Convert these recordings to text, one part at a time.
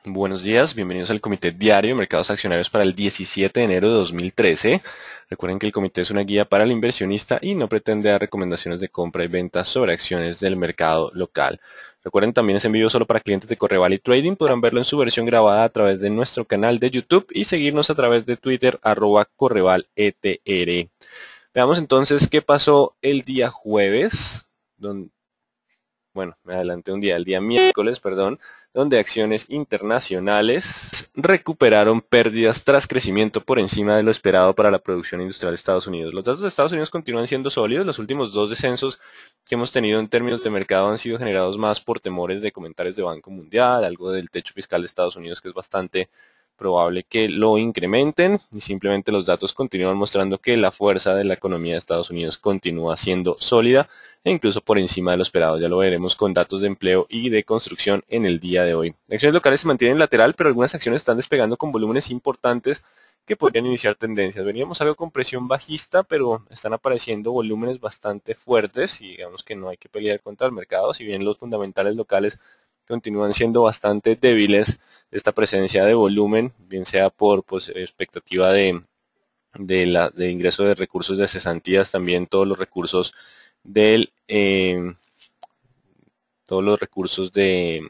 Buenos días, bienvenidos al Comité Diario de Mercados Accionarios para el 17 de enero de 2013. Recuerden que el comité es una guía para el inversionista y no pretende dar recomendaciones de compra y venta sobre acciones del mercado local. Recuerden también es en vivo solo para clientes de Correval y Trading. Podrán verlo en su versión grabada a través de nuestro canal de YouTube y seguirnos a través de Twitter @CorrevalETR. Veamos entonces qué pasó el día jueves, me adelanté un día, el día miércoles, perdón, donde acciones internacionales recuperaron pérdidas tras crecimiento por encima de lo esperado para la producción industrial de Estados Unidos. Los datos de Estados Unidos continúan siendo sólidos. Los últimos dos descensos que hemos tenido en términos de mercado han sido generados más por temores de comentarios de Banco Mundial, algo del techo fiscal de Estados Unidos que es bastante probable que lo incrementen, y simplemente los datos continúan mostrando que la fuerza de la economía de Estados Unidos continúa siendo sólida e incluso por encima de lo esperado. Ya lo veremos con datos de empleo y de construcción en el día de hoy. Las acciones locales se mantienen lateral, pero algunas acciones están despegando con volúmenes importantes que podrían iniciar tendencias. Veníamos algo con presión bajista, pero están apareciendo volúmenes bastante fuertes y digamos que no hay que pelear contra el mercado, si bien los fundamentales locales continúan siendo bastante débiles. Esta presencia de volumen, bien sea por expectativa de ingreso de recursos de cesantías, también todos los recursos del todos los recursos de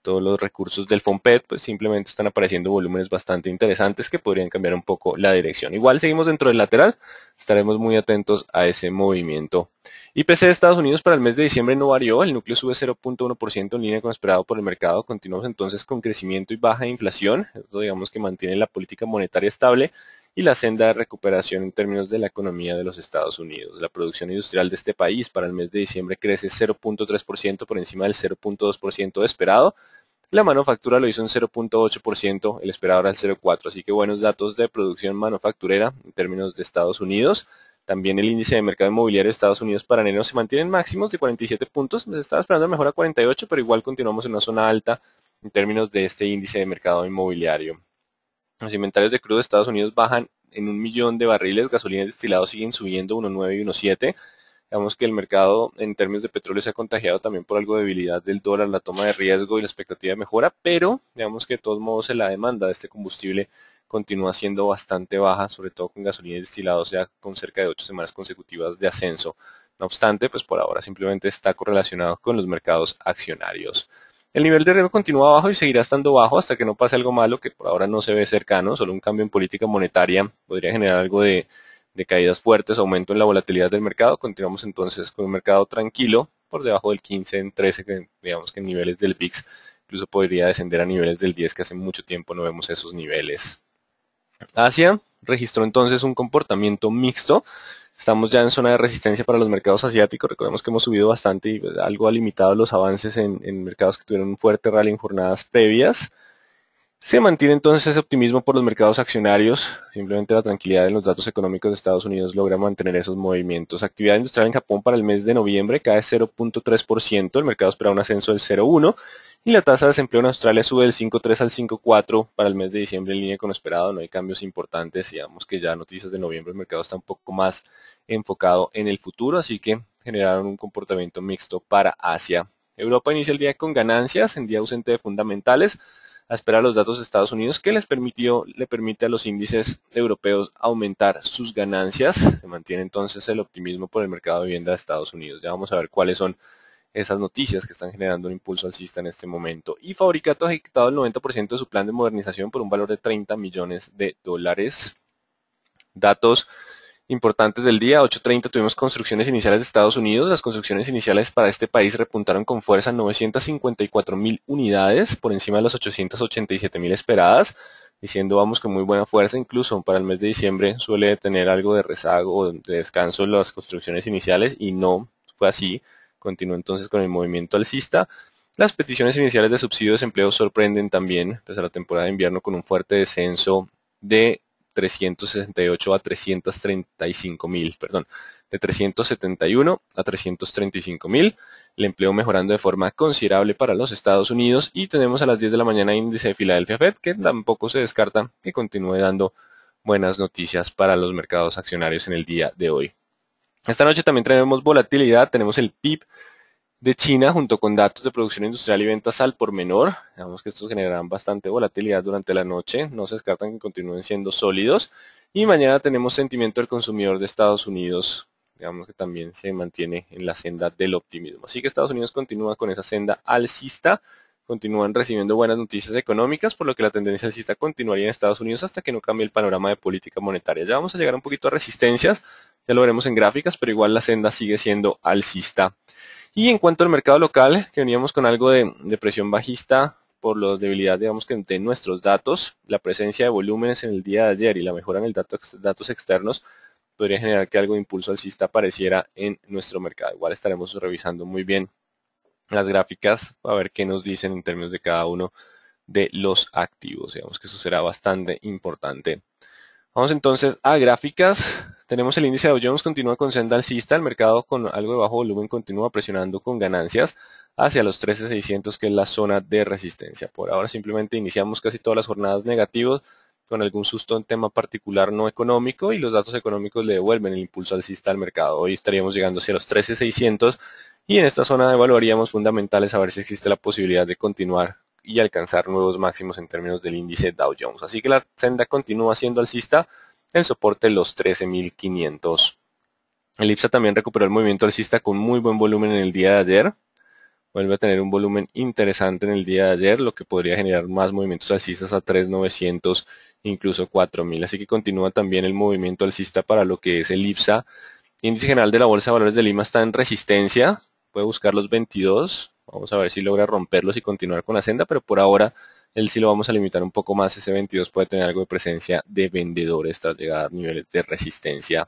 todos los recursos del FOMPET, pues simplemente están apareciendo volúmenes bastante interesantes que podrían cambiar un poco la dirección. Igual seguimos dentro del lateral, estaremos muy atentos a ese movimiento. IPC de Estados Unidos para el mes de diciembre no varió, el núcleo sube 0.1% en línea con lo esperado por el mercado. Continuamos entonces con crecimiento y baja inflación, esto digamos que mantiene la política monetaria estable y la senda de recuperación en términos de la economía de los Estados Unidos. La producción industrial de este país para el mes de diciembre crece 0.3% por encima del 0.2% esperado. La manufactura lo hizo en 0.8%, el esperado era el 0.4%, así que buenos datos de producción manufacturera en términos de Estados Unidos. También el índice de mercado inmobiliario de Estados Unidos para enero se mantiene en máximos de 47 puntos. Se estaba esperando mejor a 48, pero igual continuamos en una zona alta en términos de este índice de mercado inmobiliario. Los inventarios de crudo de Estados Unidos bajan en 1 millón de barriles, gasolina y destilados siguen subiendo 1.9 y 1.7. Digamos que el mercado en términos de petróleo se ha contagiado también por algo de debilidad del dólar, la toma de riesgo y la expectativa de mejora, pero digamos que de todos modos la demanda de este combustible continúa siendo bastante baja, sobre todo con gasolina y destilados ya con cerca de 8 semanas consecutivas de ascenso. No obstante, pues por ahora simplemente está correlacionado con los mercados accionarios. El nivel de riesgo continúa bajo y seguirá estando bajo hasta que no pase algo malo que por ahora no se ve cercano. Solo un cambio en política monetaria podría generar algo de caídas fuertes, aumento en la volatilidad del mercado. Continuamos entonces con un mercado tranquilo por debajo del 15 en 13, que digamos que en niveles del VIX incluso podría descender a niveles del 10, que hace mucho tiempo no vemos esos niveles. Asia registró entonces un comportamiento mixto. Estamos ya en zona de resistencia para los mercados asiáticos. Recordemos que hemos subido bastante y algo ha limitado los avances en mercados que tuvieron un fuerte rally en jornadas previas. Se mantiene entonces ese optimismo por los mercados accionarios. Simplemente la tranquilidad en los datos económicos de Estados Unidos logra mantener esos movimientos. Actividad industrial en Japón para el mes de noviembre cae 0.3%. El mercado espera un ascenso del 0.1%. Y la tasa de desempleo en Australia sube del 5.3 al 5.4 para el mes de diciembre en línea con lo esperado. No hay cambios importantes. Digamos que ya noticias de noviembre el mercado está un poco más enfocado en el futuro. Así que generaron un comportamiento mixto para Asia. Europa inicia el día con ganancias en día ausente de fundamentales a esperar los datos de Estados Unidos que le permite a los índices europeos aumentar sus ganancias. Se mantiene entonces el optimismo por el mercado de vivienda de Estados Unidos. Ya vamos a ver cuáles son esas noticias que están generando un impulso alcista en este momento. Y Fabricato ha ejecutado el 90% de su plan de modernización por un valor de 30 millones de dólares. Datos importantes del día, 8:30 tuvimos construcciones iniciales de Estados Unidos. Las construcciones iniciales para este país repuntaron con fuerza 954.000 unidades, por encima de las 887.000 esperadas, diciendo vamos con muy buena fuerza. Incluso para el mes de diciembre suele tener algo de rezago o de descanso en las construcciones iniciales y no fue así. Continuó entonces con el movimiento alcista. Las peticiones iniciales de subsidio de desempleo sorprenden también, pese a la temporada de invierno, con un fuerte descenso de 368 a 335.000, perdón, de 371 a 335.000, el empleo mejorando de forma considerable para los Estados Unidos y tenemos a las 10 de la mañana índice de Filadelfia Fed que tampoco se descarta que continúe dando buenas noticias para los mercados accionarios en el día de hoy. Esta noche también tenemos volatilidad, tenemos el PIB de China junto con datos de producción industrial y ventas al por menor. Digamos que estos generarán bastante volatilidad durante la noche, no se descartan que continúen siendo sólidos. Y mañana tenemos sentimiento del consumidor de Estados Unidos, digamos que también se mantiene en la senda del optimismo. Así que Estados Unidos continúa con esa senda alcista, continúan recibiendo buenas noticias económicas, por lo que la tendencia alcista continuaría en Estados Unidos hasta que no cambie el panorama de política monetaria. Ya vamos a llegar un poquito a resistencias, ya lo veremos en gráficas, pero igual la senda sigue siendo alcista. Y en cuanto al mercado local, que veníamos con algo de presión bajista por la debilidad, digamos que de nuestros datos, la presencia de volúmenes en el día de ayer y la mejora en el datos externos podría generar que algo de impulso alcista apareciera en nuestro mercado. Igual estaremos revisando muy bien las gráficas a ver qué nos dicen en términos de cada uno de los activos. Digamos que eso será bastante importante. Vamos entonces a gráficas. Tenemos el índice de Dow Jones continúa con senda alcista, el mercado con algo de bajo volumen continúa presionando con ganancias hacia los 13.600 que es la zona de resistencia. Por ahora simplemente iniciamos casi todas las jornadas negativos con algún susto en tema particular no económico y los datos económicos le devuelven el impulso alcista al mercado. Hoy estaríamos llegando hacia los 13.600 y en esta zona evaluaríamos fundamentales a ver si existe la posibilidad de continuar y alcanzar nuevos máximos en términos del índice Dow Jones. Así que la senda continúa siendo alcista, el soporte los 13.500. El IPSA también recuperó el movimiento alcista con muy buen volumen en el día de ayer. Vuelve a tener un volumen interesante en el día de ayer, lo que podría generar más movimientos alcistas a 3.900, incluso 4.000. Así que continúa también el movimiento alcista para lo que es el IPSA. Índice general de la Bolsa de Valores de Lima está en resistencia, puede buscar los 22. Vamos a ver si logra romperlos y continuar con la senda, pero por ahora él sí lo vamos a limitar un poco más. Ese 22 puede tener algo de presencia de vendedores tras llegar a niveles de resistencia.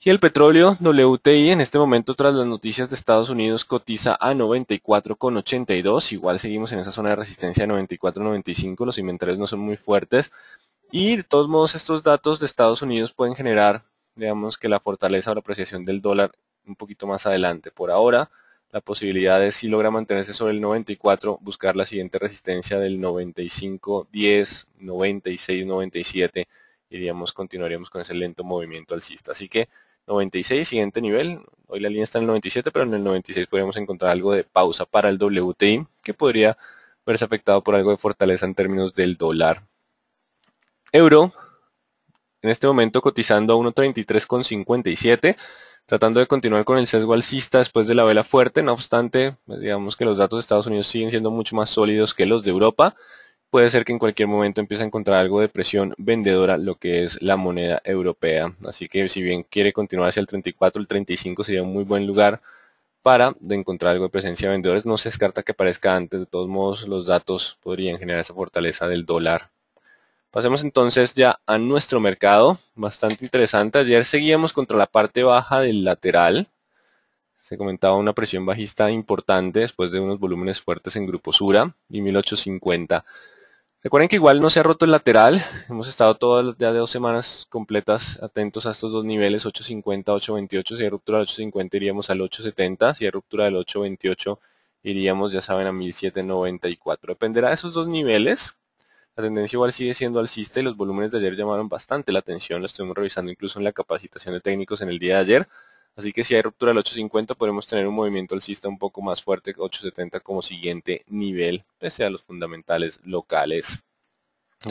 Y el petróleo WTI en este momento tras las noticias de Estados Unidos cotiza a 94,82. Igual seguimos en esa zona de resistencia de 94,95. Los inventarios no son muy fuertes. Y de todos modos estos datos de Estados Unidos pueden generar, digamos que la fortaleza o la apreciación del dólar un poquito más adelante. Por ahora, la posibilidad es si logra mantenerse sobre el 94, buscar la siguiente resistencia del 95.10, 96, 97, y continuaríamos con ese lento movimiento alcista. Así que 96, siguiente nivel. Hoy la línea está en el 97, pero en el 96 podríamos encontrar algo de pausa para el WTI, que podría verse afectado por algo de fortaleza en términos del dólar. Euro, en este momento cotizando a 1.33,57, tratando de continuar con el sesgo alcista después de la vela fuerte. No obstante, digamos que los datos de Estados Unidos siguen siendo mucho más sólidos que los de Europa. Puede ser que en cualquier momento empiece a encontrar algo de presión vendedora lo que es la moneda europea. Así que si bien quiere continuar hacia el 34, el 35 sería un muy buen lugar para encontrar algo de presencia de vendedores. No se descarta que aparezca antes. De todos modos, los datos podrían generar esa fortaleza del dólar. Pasemos entonces ya a nuestro mercado, bastante interesante. Ayer seguíamos contra la parte baja del lateral. Se comentaba una presión bajista importante después de unos volúmenes fuertes en Grupo Sura y 1850. Recuerden que igual no se ha roto el lateral. Hemos estado todas ya de 2 semanas completas atentos a estos dos niveles, 850, 828. Si hay ruptura del 850 iríamos al 870. Si hay ruptura del 828 iríamos, ya saben, a 1794. Dependerá de esos dos niveles. La tendencia igual sigue siendo alcista y los volúmenes de ayer llamaron bastante la atención. Lo estuvimos revisando incluso en la capacitación de técnicos en el día de ayer. Así que si hay ruptura del 850 podemos tener un movimiento alcista un poco más fuerte que 870 como siguiente nivel, pese a los fundamentales locales.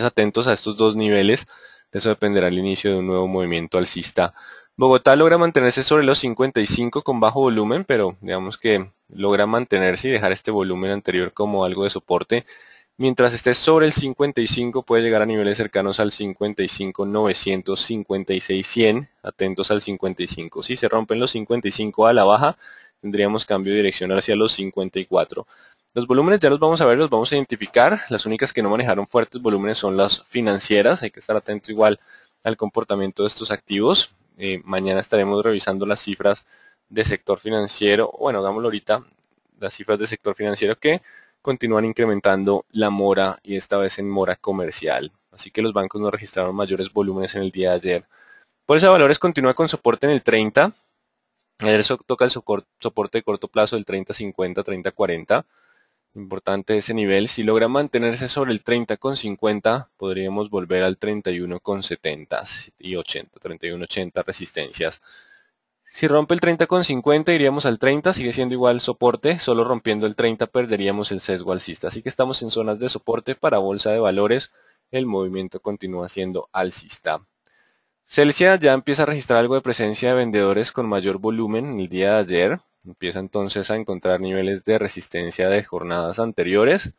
Atentos a estos dos niveles, de eso dependerá el inicio de un nuevo movimiento alcista. Bogotá logra mantenerse sobre los 55 con bajo volumen, pero digamos que logra mantenerse y dejar este volumen anterior como algo de soporte. Mientras esté sobre el 55 puede llegar a niveles cercanos al 55.900, 56.100. Atentos al 55. Si se rompen los 55 a la baja, tendríamos cambio de dirección hacia los 54. Los volúmenes ya los vamos a ver, los vamos a identificar. Las únicas que no manejaron fuertes volúmenes son las financieras. Hay que estar atento igual al comportamiento de estos activos. Mañana estaremos revisando las cifras de sector financiero. Bueno, hagámoslo ahorita. Las cifras de sector financiero que continúan incrementando la mora y esta vez en mora comercial. Así que los bancos no registraron mayores volúmenes en el día de ayer. Bolsa de Valores continúa con soporte en el 30. Ayer toca el soporte de corto plazo del 30.50, 30.40. Importante ese nivel. Si logra mantenerse sobre el 30.50, podríamos volver al 31.70 y 80, 31.80 resistencias. Si rompe el 30,50 iríamos al 30, sigue siendo igual soporte, solo rompiendo el 30 perderíamos el sesgo alcista. Así que estamos en zonas de soporte para bolsa de valores, el movimiento continúa siendo alcista. Celsia ya empieza a registrar algo de presencia de vendedores con mayor volumen en el día de ayer. Empieza entonces a encontrar niveles de resistencia de jornadas anteriores.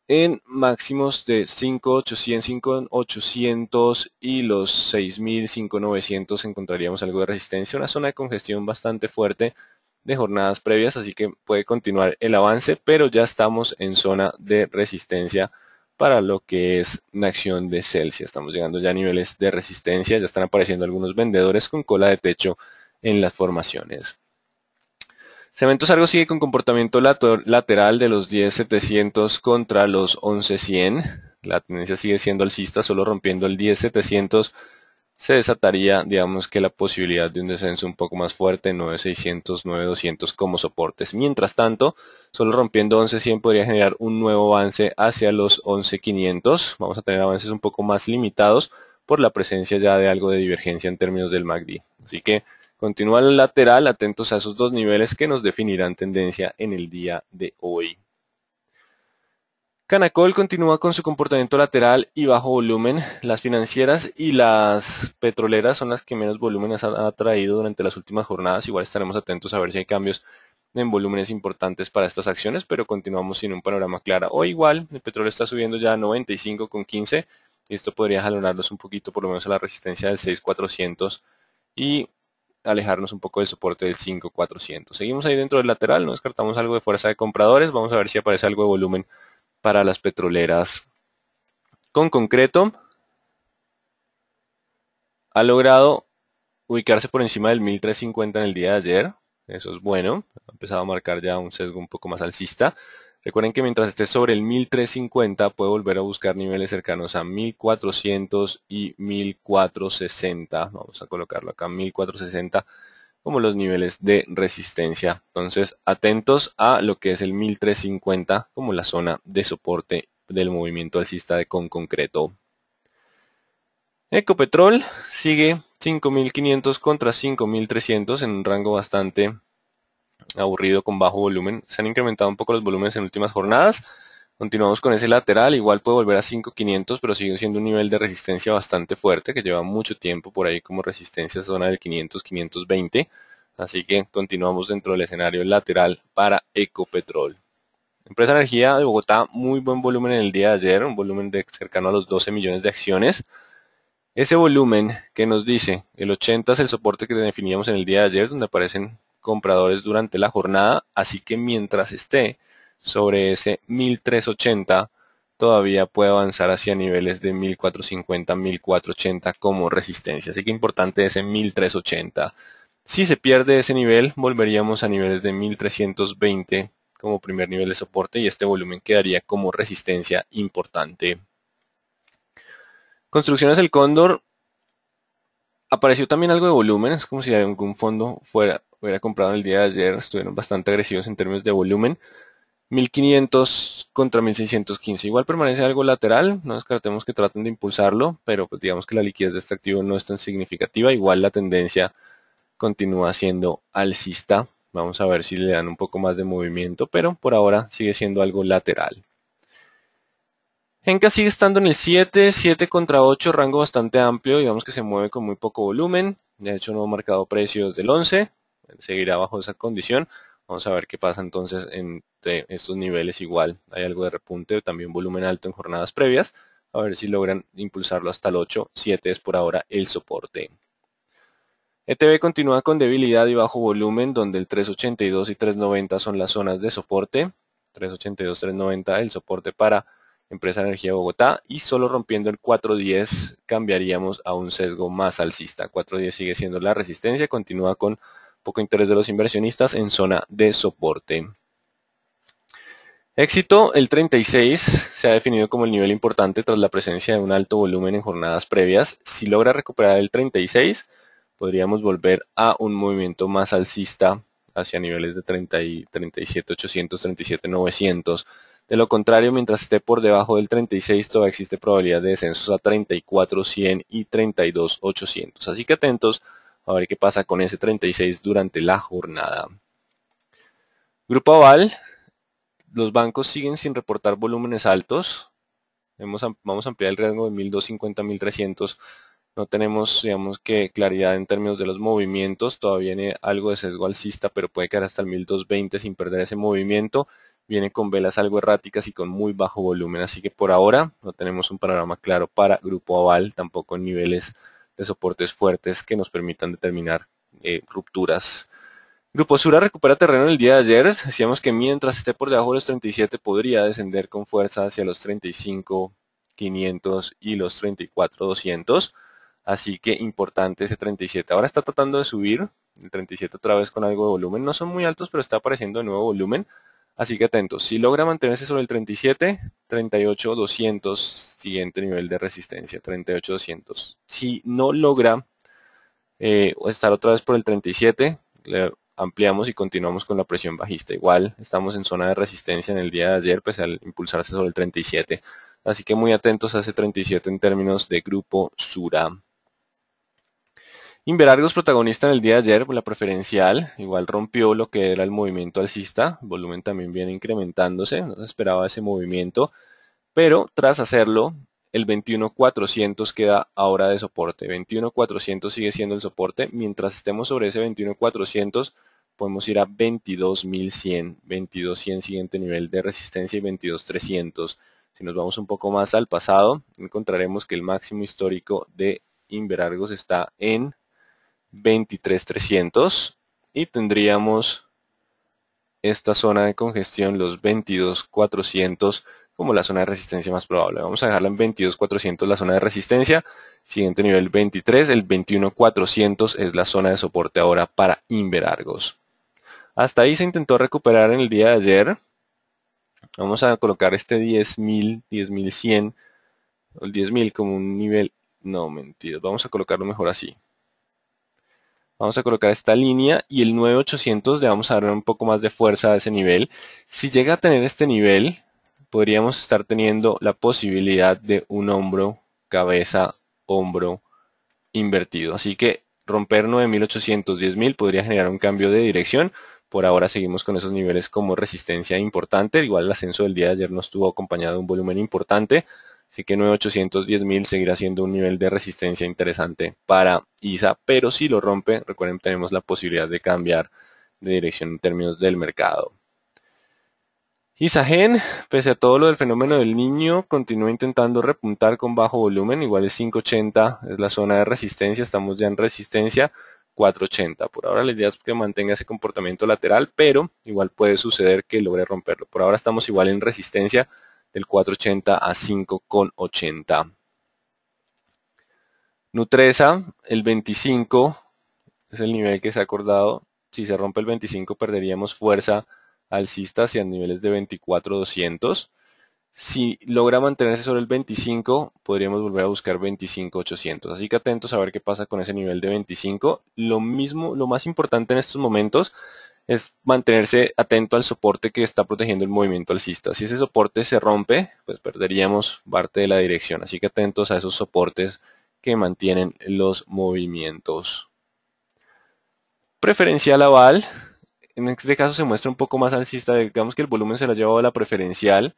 En máximos de 5.800, 5.800 y los 6.000, 5.900 encontraríamos algo de resistencia. Una zona de congestión bastante fuerte de jornadas previas, así que puede continuar el avance, pero ya estamos en zona de resistencia para lo que es una acción de Celsius. Estamos llegando ya a niveles de resistencia, ya están apareciendo algunos vendedores con cola de techo en las formaciones. Cementos Argos sigue con comportamiento lateral de los 10.700 contra los 11.100. La tendencia sigue siendo alcista, solo rompiendo el 10.700 se desataría, digamos que la posibilidad de un descenso un poco más fuerte, 9.600, 9.200 como soportes. Mientras tanto, solo rompiendo 11.100 podría generar un nuevo avance hacia los 11.500. Vamos a tener avances un poco más limitados por la presencia ya de algo de divergencia en términos del MACD. Así que continúa el lateral, atentos a esos dos niveles que nos definirán tendencia en el día de hoy. Canacol continúa con su comportamiento lateral y bajo volumen. Las financieras y las petroleras son las que menos volúmenes ha traído durante las últimas jornadas. Igual estaremos atentos a ver si hay cambios en volúmenes importantes para estas acciones, pero continuamos sin un panorama claro. O igual, el petróleo está subiendo ya a 95,15 y esto podría jalonarnos un poquito por lo menos a la resistencia del 6.400 y alejarnos un poco del soporte del 5.400. Seguimos ahí dentro del lateral, no descartamos algo de fuerza de compradores. Vamos a ver si aparece algo de volumen para las petroleras. Con concreto, ha logrado ubicarse por encima del 1350 en el día de ayer. Eso es bueno. Ha empezado a marcar ya un sesgo un poco más alcista. Recuerden que mientras esté sobre el 1350 puede volver a buscar niveles cercanos a 1400 y 1460. Vamos a colocarlo acá, 1460 como los niveles de resistencia. Entonces, atentos a lo que es el 1350 como la zona de soporte del movimiento alcista de con concreto. Ecopetrol sigue 5.500 contra 5.300 en un rango bastante aburrido con bajo volumen. Se han incrementado un poco los volúmenes en últimas jornadas. Continuamos con ese lateral, igual puede volver a 5.500, pero sigue siendo un nivel de resistencia bastante fuerte que lleva mucho tiempo por ahí como resistencia zona del 500, 520. Así que continuamos dentro del escenario lateral para Ecopetrol. Empresa Energía de Bogotá, muy buen volumen en el día de ayer, un volumen de cercano a los 12 millones de acciones. Ese volumen que nos dice el 80 es el soporte que definíamos en el día de ayer, donde aparecen compradores durante la jornada, así que mientras esté sobre ese 1380 todavía puede avanzar hacia niveles de 1450, 1480 como resistencia, así que importante ese 1380. Si se pierde ese nivel, volveríamos a niveles de 1320 como primer nivel de soporte y este volumen quedaría como resistencia importante. Construcciones El Cóndor, apareció también algo de volumen, es como si algún fondo hubiera comprado el día de ayer, estuvieron bastante agresivos en términos de volumen. 1500 contra 1615, igual permanece algo lateral, no descartemos que traten de impulsarlo, pero pues digamos que la liquidez de este activo no es tan significativa, igual la tendencia continúa siendo alcista, vamos a ver si le dan un poco más de movimiento, pero por ahora sigue siendo algo lateral. Genca sigue estando en el 7 contra 8, rango bastante amplio, digamos que se mueve con muy poco volumen, de hecho no ha marcado precios del 11, seguirá bajo esa condición. Vamos a ver qué pasa entonces entre estos niveles. Igual hay algo de repunte, también volumen alto en jornadas previas. A ver si logran impulsarlo hasta el 8. 7 es por ahora el soporte. ETB continúa con debilidad y bajo volumen, donde el 382 y 390 son las zonas de soporte. 382, 390 el soporte para Empresa Energía Bogotá. Y solo rompiendo el 410 cambiaríamos a un sesgo más alcista. 410 sigue siendo la resistencia, continúa con poco interés de los inversionistas en zona de soporte. Éxito, el 36 se ha definido como el nivel importante tras la presencia de un alto volumen en jornadas previas. Si logra recuperar el 36, podríamos volver a un movimiento más alcista hacia niveles de 37.800, 37.900. De lo contrario, mientras esté por debajo del 36, todavía existe probabilidad de descensos a 34.100 y 32.800. Así que atentos a ver qué pasa con ese 36 durante la jornada. Grupo Aval, los bancos siguen sin reportar volúmenes altos. Vamos a ampliar el rango de 1250 a 1300. No tenemos, digamos que claridad en términos de los movimientos. Todavía viene algo de sesgo alcista, pero puede quedar hasta el 1220 sin perder ese movimiento. Viene con velas algo erráticas y con muy bajo volumen. Así que por ahora no tenemos un panorama claro para Grupo Aval, tampoco en niveles de soportes fuertes que nos permitan determinar rupturas. Grupo Sura recupera terreno el día de ayer. Decíamos que mientras esté por debajo de los 37 podría descender con fuerza hacia los 35.500 y los 34.200. Así que importante ese 37. Ahora está tratando de subir. El 37 otra vez con algo de volumen. No son muy altos, pero está apareciendo de nuevo volumen. Así que atentos. Si logra mantenerse sobre el 37, 38.200, siguiente nivel de resistencia, 38.200. Si no logra estar otra vez por el 37, ampliamos y continuamos con la presión bajista. Igual estamos en zona de resistencia en el día de ayer, pese al impulsarse sobre el 37. Así que muy atentos a ese 37 en términos de Grupo Sura. Inverargos protagonista en el día de ayer, la preferencial, igual rompió lo que era el movimiento alcista, el volumen también viene incrementándose, no se esperaba ese movimiento, pero tras hacerlo, el 21.400 queda ahora de soporte. 21.400 sigue siendo el soporte. Mientras estemos sobre ese 21.400, podemos ir a 22.100. 22.100 siguiente nivel de resistencia y 22.300. Si nos vamos un poco más al pasado, encontraremos que el máximo histórico de Inverargos está en 23.300 y tendríamos esta zona de congestión, los 22.400, como la zona de resistencia más probable. Vamos a dejarla en 22.400 la zona de resistencia. Siguiente nivel 23, el 21.400 es la zona de soporte ahora para Inverargos. Hasta ahí se intentó recuperar en el día de ayer. Vamos a colocar este 10.000, 10.100, o el 10.000 como un nivel, no mentiras, vamos a colocarlo mejor así. Vamos a colocar esta línea y el 9.800 le vamos a dar un poco más de fuerza a ese nivel. Si llega a tener este nivel, podríamos estar teniendo la posibilidad de un hombro, cabeza, hombro invertido. Así que romper 9.800, 10.000 podría generar un cambio de dirección. Por ahora seguimos con esos niveles como resistencia importante. Igual el ascenso del día de ayer no estuvo acompañado de un volumen importante. Así que 9.800, 10.000 seguirá siendo un nivel de resistencia interesante para ISA. Pero si lo rompe, recuerden, tenemos la posibilidad de cambiar de dirección en términos del mercado. Isagen, pese a todo lo del fenómeno del niño, continúa intentando repuntar con bajo volumen. Igual es 580, es la zona de resistencia. Estamos ya en resistencia 480. Por ahora la idea es que mantenga ese comportamiento lateral, pero igual puede suceder que logre romperlo. Por ahora estamos igual en resistencia del 480 a 5,80. Nutresa, el 25 es el nivel que se ha acordado. Si se rompe el 25 perderíamos fuerza alcista hacia niveles de 24.200. Si logra mantenerse sobre el 25, podríamos volver a buscar 25.800. Así que atentos a ver qué pasa con ese nivel de 25. Lo más importante en estos momentos es mantenerse atento al soporte que está protegiendo el movimiento alcista. Si ese soporte se rompe, pues perderíamos parte de la dirección. Así que atentos a esos soportes que mantienen los movimientos. Preferencial aval. En este caso se muestra un poco más alcista. Digamos que el volumen se lo ha llevado a la preferencial.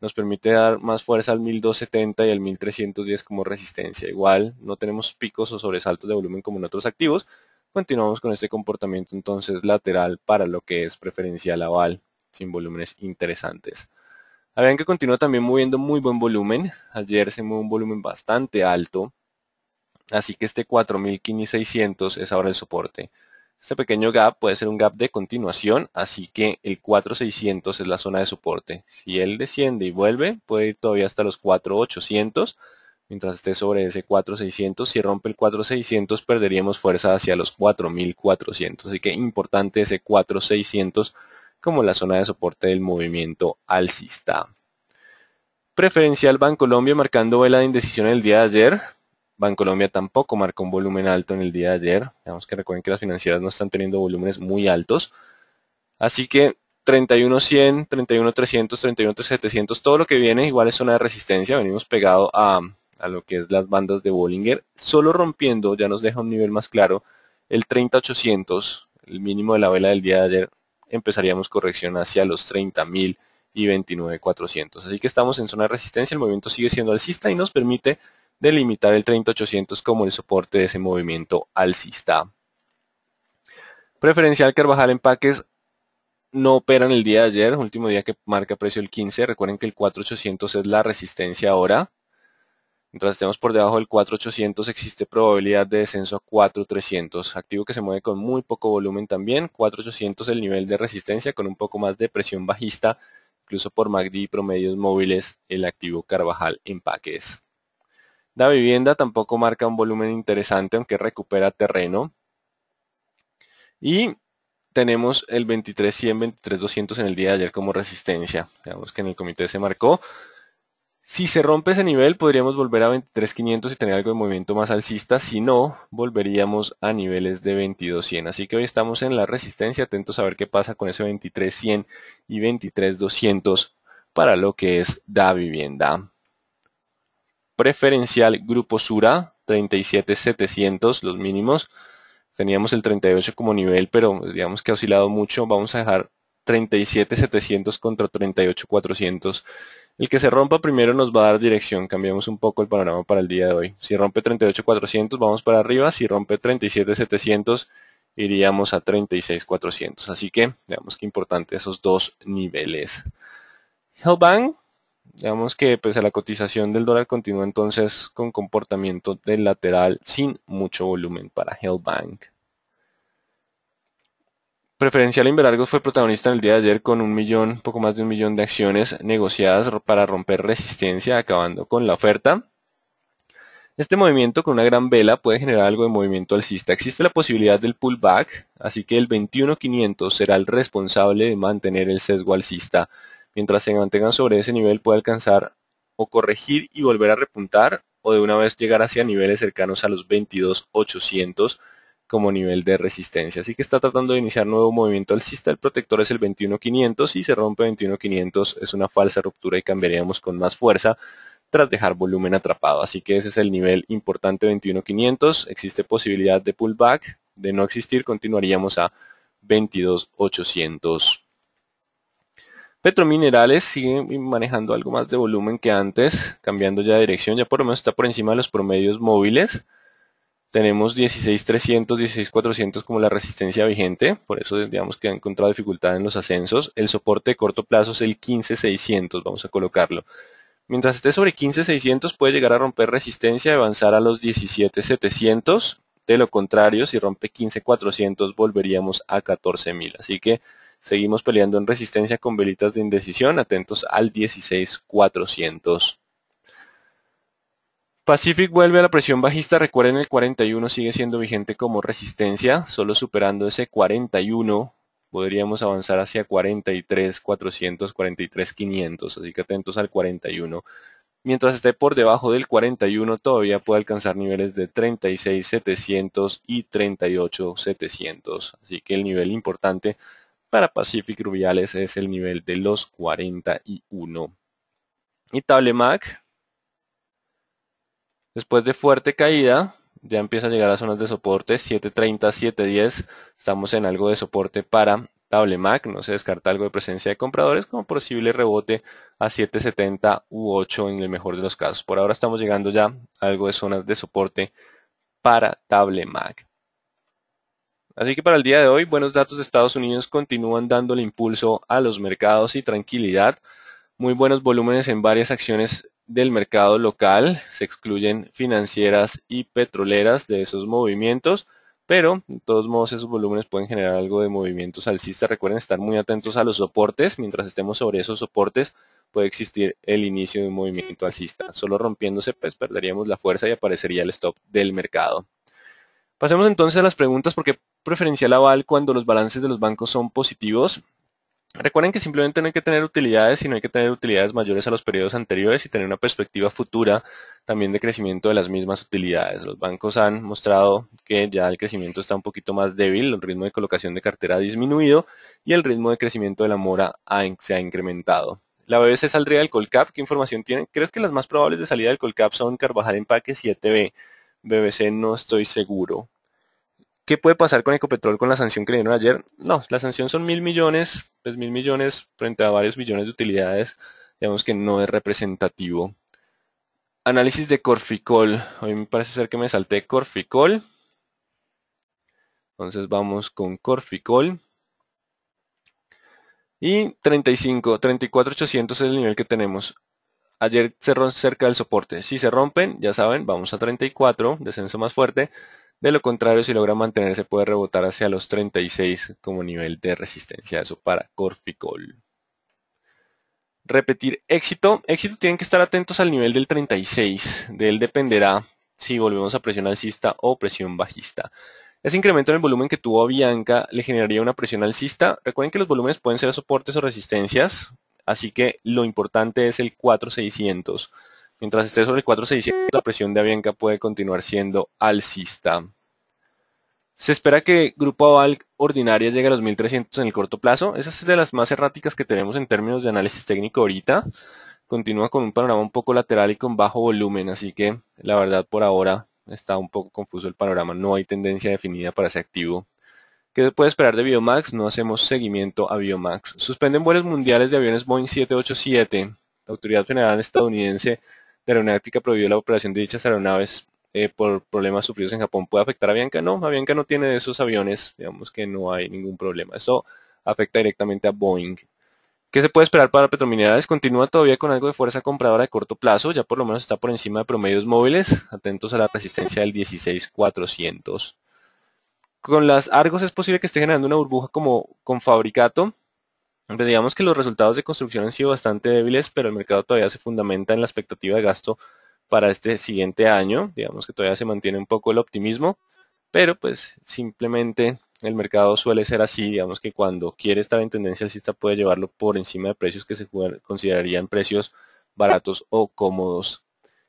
Nos permite dar más fuerza al 1270 y al 1310 como resistencia. Igual no tenemos picos o sobresaltos de volumen como en otros activos. Continuamos con este comportamiento entonces lateral para lo que es preferencial aval, sin volúmenes interesantes. Vean que continúa también moviendo muy buen volumen. Ayer se mueve un volumen bastante alto. Así que este 4.600 es ahora el soporte. Este pequeño gap puede ser un gap de continuación, así que el 4.600 es la zona de soporte. Si él desciende y vuelve, puede ir todavía hasta los 4.800. Mientras esté sobre ese 4.600, si rompe el 4.600 perderíamos fuerza hacia los 4.400. Así que importante ese 4.600 como la zona de soporte del movimiento alcista. Preferencial Bancolombia marcando vela de indecisión el día de ayer. Bancolombia tampoco marcó un volumen alto en el día de ayer. Digamos que recuerden que las financieras no están teniendo volúmenes muy altos. Así que 31.100, 31.300, 31.700, todo lo que viene igual es zona de resistencia. Venimos pegado a lo que es las bandas de Bollinger. Solo rompiendo ya nos deja un nivel más claro el 30.800, el mínimo de la vela del día de ayer, empezaríamos corrección hacia los 30.000 y 29.400. Así que estamos en zona de resistencia, el movimiento sigue siendo alcista y nos permite delimitar el 30.800 como el soporte de ese movimiento alcista. Preferencial Carvajal Empaques no operan el día de ayer, último día que marca precio el 15. Recuerden que el 4.800 es la resistencia ahora. Mientras estemos por debajo del 4.800 existe probabilidad de descenso a 4.300. Activo que se mueve con muy poco volumen también. 4.800 el nivel de resistencia con un poco más de presión bajista. Incluso por MACD y promedios móviles el activo Carvajal Empaques. Da Vivienda tampoco marca un volumen interesante aunque recupera terreno. Y tenemos el 23.100, 23.200 en el día de ayer como resistencia. Digamos que en el comité se marcó. Si se rompe ese nivel, podríamos volver a 23.500 y tener algo de movimiento más alcista. Si no, volveríamos a niveles de 22.100. Así que hoy estamos en la resistencia. Atentos a ver qué pasa con ese 23.100 y 23.200 para lo que es Da Vivienda. Preferencial Grupo Sura, 37.700 los mínimos. Teníamos el 38 como nivel, pero digamos que ha oscilado mucho. Vamos a dejar 37.700 contra 38.400. El que se rompa primero nos va a dar dirección. Cambiamos un poco el panorama para el día de hoy. Si rompe 38.400 vamos para arriba. Si rompe 37.700 iríamos a 36.400. Así que digamos que importante esos dos niveles. Hellbang, digamos que pese a la cotización del dólar continúa entonces con comportamiento del lateral sin mucho volumen para Hellbang. Preferencial Inverargos fue protagonista en el día de ayer con poco más de 1 millón de acciones negociadas para romper resistencia, acabando con la oferta. Este movimiento con una gran vela puede generar algo de movimiento alcista. Existe la posibilidad del pullback, así que el 21.500 será el responsable de mantener el sesgo alcista. Mientras se mantengan sobre ese nivel puede alcanzar o corregir y volver a repuntar, o de una vez llegar hacia niveles cercanos a los 22.800 como nivel de resistencia. Así que está tratando de iniciar nuevo movimiento alcista. El protector es el 21.500. Si se rompe 21.500 es una falsa ruptura y cambiaríamos con más fuerza tras dejar volumen atrapado. Así que ese es el nivel importante 21.500. Existe posibilidad de pullback. De no existir continuaríamos a 22.800. Petrominerales sigue manejando algo más de volumen que antes, cambiando ya de dirección. Ya por lo menos está por encima de los promedios móviles. Tenemos 16.300, 16.400 como la resistencia vigente, por eso digamos que ha encontrado dificultad en los ascensos. El soporte de corto plazo es el 15.600, vamos a colocarlo. Mientras esté sobre 15.600 puede llegar a romper resistencia y avanzar a los 17.700. De lo contrario, si rompe 15.400 volveríamos a 14.000. Así que seguimos peleando en resistencia con velitas de indecisión, atentos al 16.400. Pacific vuelve a la presión bajista, recuerden el 41 sigue siendo vigente como resistencia, solo superando ese 41 podríamos avanzar hacia 43.400, 43.500, así que atentos al 41. Mientras esté por debajo del 41 todavía puede alcanzar niveles de 36.700 y 38.700, así que el nivel importante para Pacific Rubiales es el nivel de los 41. Y Tablemac, después de fuerte caída, ya empieza a llegar a zonas de soporte, 7.30, 7.10, estamos en algo de soporte para Tablemac, no se descarta algo de presencia de compradores como posible rebote a 7.70 u 8 en el mejor de los casos. Por ahora estamos llegando ya a algo de zonas de soporte para Tablemac. Así que para el día de hoy, buenos datos de Estados Unidos continúan dándole impulso a los mercados y tranquilidad. Muy buenos volúmenes en varias acciones del mercado local, se excluyen financieras y petroleras de esos movimientos, pero de todos modos esos volúmenes pueden generar algo de movimientos alcistas. Recuerden estar muy atentos a los soportes, mientras estemos sobre esos soportes puede existir el inicio de un movimiento alcista. Solo rompiéndose pues perderíamos la fuerza y aparecería el stop del mercado. Pasemos entonces a las preguntas. ¿Por qué preferencial aval cuando los balances de los bancos son positivos? Recuerden que simplemente no hay que tener utilidades, sino hay que tener utilidades mayores a los periodos anteriores y tener una perspectiva futura también de crecimiento de las mismas utilidades. Los bancos han mostrado que ya el crecimiento está un poquito más débil, el ritmo de colocación de cartera ha disminuido y el ritmo de crecimiento de la mora se ha incrementado. La BBC saldría del Colcap, ¿qué información tienen? Creo que las más probables de salida del Colcap son Carvajal Empaques y ETB. BBC no estoy seguro. ¿Qué puede pasar con Ecopetrol con la sanción que le dieron ayer? No, la sanción son 1.000 millones, pues 1.000 millones frente a varios millones de utilidades, digamos que no es representativo. Análisis de Corficol, hoy me parece ser que me salté Corficol, entonces vamos con Corficol. Y 35, 34.800 es el nivel que tenemos. Ayer cerró cerca del soporte. Si se rompen, ya saben, vamos a 34, descenso más fuerte. De lo contrario, si logra mantenerse, puede rebotar hacia los 36 como nivel de resistencia. Eso para Corficol. Repetir éxito. Éxito tienen que estar atentos al nivel del 36. De él dependerá si volvemos a presión alcista o presión bajista. Ese incremento en el volumen que tuvo Bianca le generaría una presión alcista. Recuerden que los volúmenes pueden ser soportes o resistencias, así que lo importante es el 4600. Mientras esté sobre el 4600, la presión de Bianca puede continuar siendo alcista. Se espera que Grupo Aval ordinaria llegue a los 1300 en el corto plazo. Esa es de las más erráticas que tenemos en términos de análisis técnico ahorita. Continúa con un panorama un poco lateral y con bajo volumen, así que la verdad por ahora está un poco confuso el panorama. No hay tendencia definida para ese activo. ¿Qué se puede esperar de Biomax? No hacemos seguimiento a Biomax. Suspenden vuelos mundiales de aviones Boeing 787. La Autoridad Federal Estadounidense de Aeronáutica prohibió la operación de dichas aeronaves por problemas sufridos en Japón. ¿Puede afectar a Avianca? No, Avianca no tiene de esos aviones. Digamos que no hay ningún problema. Esto afecta directamente a Boeing. ¿Qué se puede esperar para Petrominerales? Continúa todavía con algo de fuerza compradora de corto plazo. Ya por lo menos está por encima de promedios móviles. Atentos a la resistencia del 16.400. Con las Argos es posible que esté generando una burbuja como con Fabricato. Digamos que los resultados de construcción han sido bastante débiles, pero el mercado todavía se fundamenta en la expectativa de gasto para este siguiente año. Digamos que todavía se mantiene un poco el optimismo, pero pues simplemente el mercado suele ser así. Digamos que cuando quiere estar en tendencia alcista puede llevarlo por encima de precios que se considerarían precios baratos o cómodos.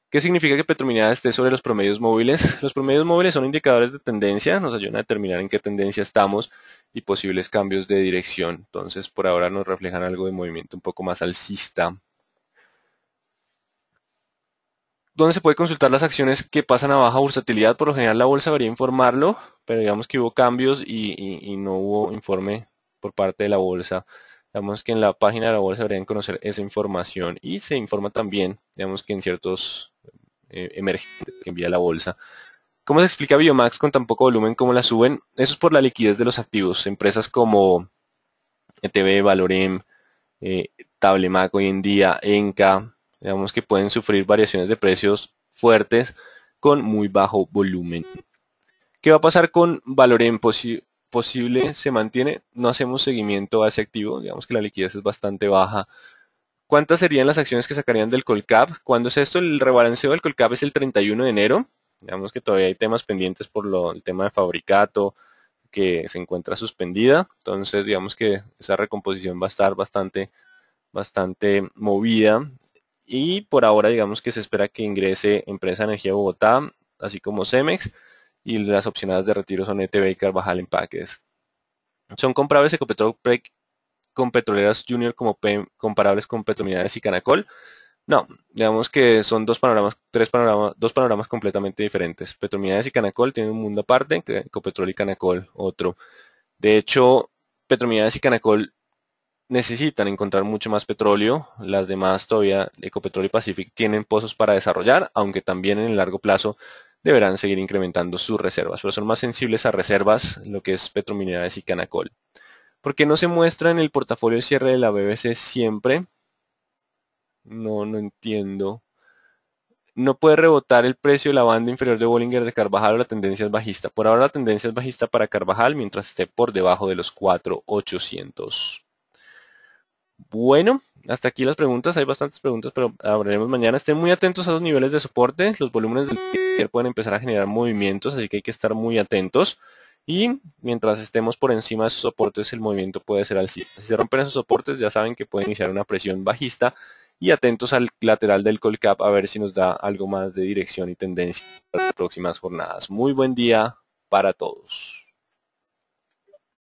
¿Qué significa que Petrominerales esté sobre los promedios móviles? Los promedios móviles son indicadores de tendencia, nos ayudan a determinar en qué tendencia estamos y posibles cambios de dirección. Entonces, por ahora nos reflejan algo de movimiento un poco más alcista. ¿Dónde se puede consultar las acciones que pasan a baja bursatilidad? Por lo general la bolsa debería informarlo, pero digamos que hubo cambios y no hubo informe por parte de la bolsa. Digamos que en la página de la bolsa deberían conocer esa información y se informa también, digamos que en ciertos emergentes que envía la bolsa. ¿Cómo se explica Biomax con tan poco volumen como la suben? Eso es por la liquidez de los activos. Empresas como ETB, Valorem, Tablemac hoy en día, Enca, digamos que pueden sufrir variaciones de precios fuertes con muy bajo volumen. ¿Qué va a pasar con Valorem? Posible se mantiene, no hacemos seguimiento a ese activo, digamos que la liquidez es bastante baja. ¿Cuántas serían las acciones que sacarían del Colcap? ¿Cuándo es esto? El rebalanceo del Colcap es el 31 de enero. Digamos que todavía hay temas pendientes por el tema de Fabricato, que se encuentra suspendida. Entonces, digamos que esa recomposición va a estar bastante movida. Y por ahora, digamos que se espera que ingrese Empresa Energía Bogotá, así como Cemex, y las opcionadas de retiro son ETB y Carvajal Empaques. Son comprables Ecopetrol con Petroleras Junior como comparables con Petrominerales y Canacol. No, digamos que son dos panoramas completamente diferentes. Petrominerales y Canacol tienen un mundo aparte, que Ecopetrol y Canacol otro. De hecho, Petrominerales y Canacol necesitan encontrar mucho más petróleo. Las demás todavía, Ecopetrol y Pacific, tienen pozos para desarrollar, aunque también en el largo plazo deberán seguir incrementando sus reservas, pero son más sensibles a reservas, lo que es Petrominerales y Canacol. ¿Por qué no se muestra en el portafolio el cierre de la BBC siempre? No entiendo. No puede rebotar el precio de la banda inferior de Bollinger de Carvajal o la tendencia es bajista. Por ahora la tendencia es bajista para Carvajal mientras esté por debajo de los 4.800. Bueno, hasta aquí las preguntas. Hay bastantes preguntas, pero hablaremos mañana. Estén muy atentos a los niveles de soporte. Los volúmenes del día pueden empezar a generar movimientos, así que hay que estar muy atentos. Y mientras estemos por encima de esos soportes, el movimiento puede ser alcista. Si se rompen esos soportes, ya saben que pueden iniciar una presión bajista. Y atentos al lateral del Colcap a ver si nos da algo más de dirección y tendencia para las próximas jornadas. Muy buen día para todos.